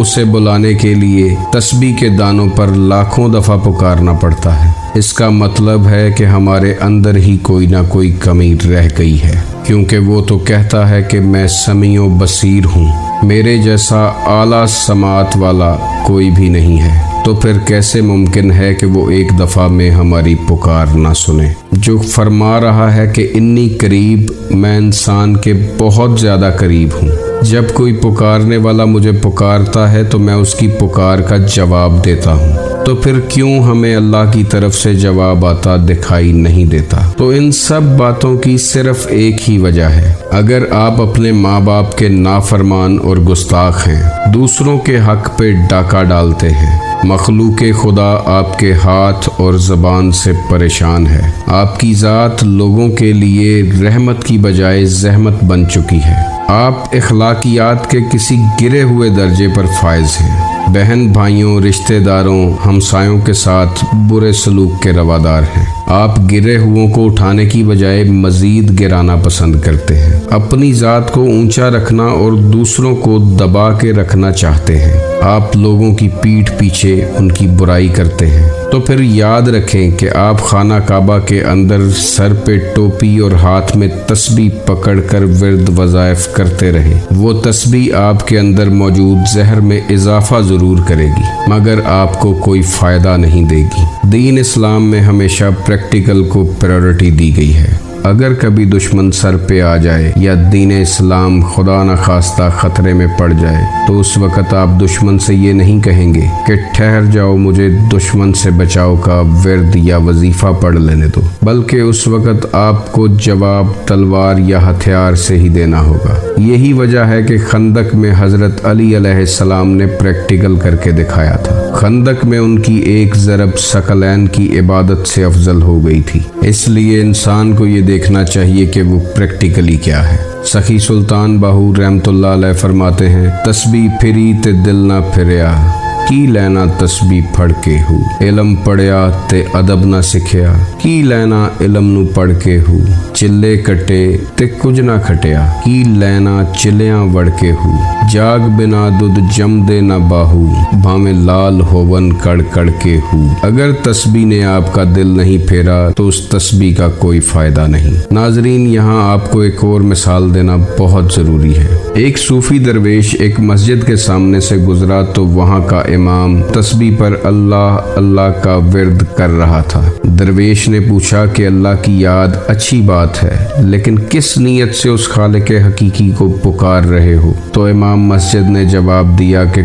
उसे बुलाने के लिए तस्बीह के दानों पर लाखों दफ़ा पुकारना पड़ता है। इसका मतलब है कि हमारे अंदर ही कोई ना कोई कमी रह गई है, क्योंकि वो तो कहता है कि मैं समीओ बसीर हूँ, मेरे जैसा आला समात वाला कोई भी नहीं है। तो फिर कैसे मुमकिन है कि वो एक दफ़ा में हमारी पुकार ना सुने, जो फरमा रहा है कि इन्नी करीब, मैं इंसान के बहुत ज़्यादा करीब हूँ। जब कोई पुकारने वाला मुझे पुकारता है तो मैं उसकी पुकार का जवाब देता हूँ। तो फिर क्यों हमें अल्लाह की तरफ से जवाब आता दिखाई नहीं देता? तो इन सब बातों की सिर्फ एक ही वजह है। अगर आप अपने माँ बाप के नाफरमान और गुस्ताख हैं, दूसरों के हक पे डाका डालते हैं, मखलूक खुदा आपके हाथ और ज़बान से परेशान है, आपकी ज़ात लोगों के लिए रहमत की बजाय ज़हमत बन चुकी है, आप इखलाकियात के किसी गिरे हुए दर्जे पर फायज हैं, बहन भाइयों, रिश्तेदारों, हमसायों के साथ बुरे सलूक के रवादार हैं, आप गिरे हुओं को उठाने की बजाय मजीद गिराना पसंद करते हैं, अपनी ज़ात को ऊंचा रखना और दूसरों को दबा के रखना चाहते हैं, आप लोगों की पीठ पीछे उनकी बुराई करते हैं। तो फिर याद रखें कि आप खाना काबा के अंदर सर पे टोपी और हाथ में तस्बीह पकड़कर विर्द वज़ाइफ करते रहे। वो तस्बीह आपके अंदर मौजूद जहर में इजाफा ज़रूर करेगी, मगर आपको कोई फ़ायदा नहीं देगी। दीन इस्लाम में हमेशा प्रैक्टिकल को प्रायोरिटी दी गई है। अगर कभी दुश्मन सर पे आ जाए या दीन इस्लाम खुदा न खास्ता ख़तरे में पड़ जाए, तो उस वक़्त आप दुश्मन से ये नहीं कहेंगे कि ठहर जाओ, मुझे दुश्मन से बचाव का विर्द या वजीफ़ा पढ़ लेने दो, बल्कि उस वक़्त आपको जवाब तलवार या हथियार से ही देना होगा। यही वजह है कि खंदक में हज़रत अली अलैहिस्सलाम ने प्रैक्टिकल करके दिखाया था। खंदक में उनकी एक ज़रब सकलैन की इबादत से अफजल हो गई थी। इसलिए इंसान को ये देखना चाहिए कि वो प्रैक्टिकली क्या है। सखी सुल्तान बाहू रहमतुल्लाह अलैह फरमाते हैं, तस्बीह फिरी ते दिल ना फिरया, की लैना तस्बीह फड़ के हूँ, इलम पढ़िया ते अदब ना सिखिया, की लैना इलम नू पढ़ के हूँ, चिल्ले कटे ते कुछ ना खटिया, की लैना चिलियां वड़ के हूँ, जाग बिना दुध जम दे ना बाहू, भावे लाल होवन कड़ कड़ के हूँ। अगर तस्बीह ने आपका दिल नहीं फेरा तो उस तस्बीह का कोई फायदा नहीं। नाजरीन, यहाँ आपको एक और मिसाल देना बहुत ज़रूरी है। एक सूफी दरवेश एक मस्जिद के सामने से गुजरा तो वहाँ का इमाम तस्बीह पर अल्लाह अल्लाह का विर्द कर रहा था। दरवेश ने पूछा कि अल्लाह की याद अच्छी बात है, लेकिन किस नीयत से उस खालिक हकीकी को पुकार रहे हो? तो इमाम मस्जिद ने जवाब दिया कि